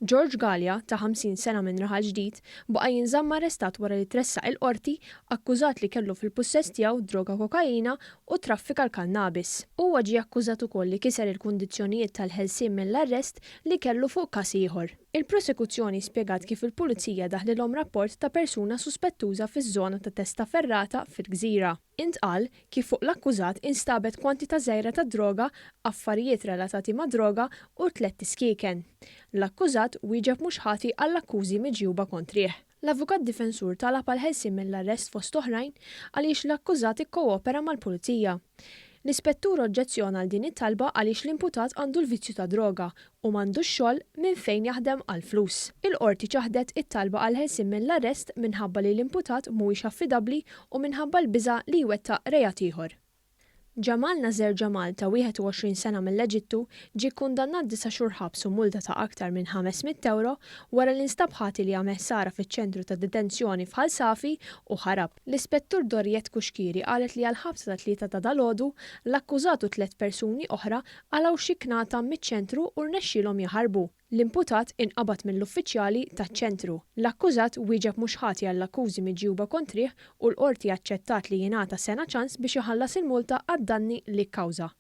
George Gallia, ta' 50 sena minn Raħal Ġdid, baqa' jinżamm arrestat wara li tressaq il-qorti akkużat li kellu fil-pussess tiegħu droga kokaina u traffika l-kannabis. Huwa ġie akkużat ukoll li kiser il-kundizzjonijiet tal-ħelsien mill-arrest li kellu fuq każ ieħor. Il-prosekuzzjoni spjegat kif il-pulizija daħlilhom rapport ta' persuna suspettuża fiż-żona ta' Testa Ferrata fil-Gżira. Intqal kif fuq l-akkużat instabet kwantità żgħira ta' droga, affarijiet relatati ma' droga u 3 tiskieken. L-akkużat wieġeb mhux ħati għall-akkużi miġjuba kontrih. L-avukat difensur talab għal ħelsien mill-arrest fost oħrajn għaliex l-akkużat ikkoopera mal-pulizija. L-ispettur oġġezzjona għal din it-talba għaliex l-imputat għandu l-vizzju ta' droga u m'għandux xogħol minn fejn jaħdem għal flus. Il-qorti ċaħdet it-talba għal ħelsien mill-arrest minħabba li l-imputat mhuwiex affidabbli u minħabba l-biża' li jwettaq reat ieħor. Ġamal Nazer Ġamal ta' 21 sena mill-Eġittu ġie kkundannat 9 xhur ħabs u multa ta' aktar minn 500 euro wara li nstab ħati li għamel sara fiċ-ċentru ta' detenzjoni f'Ħal Safi u ħarab. L-ispettur Dorjet Kuxkiri qalet li għall-ħabsa ta' 3 ta' dalgħodu l-akkużatu 3 persuni oħra għalaw xi knata miċ-ċentru u rnexxielhom jaħarbu. L-imputat inqabad mill-uffiċjali taċ-ċentru. L-akkużat wieġeb mhux ħati għall-akkużi miġjuba kontrih u l-qorti aċċettat li jingħata sena ċans biex iħallas il-multa għad-danni li kkawża.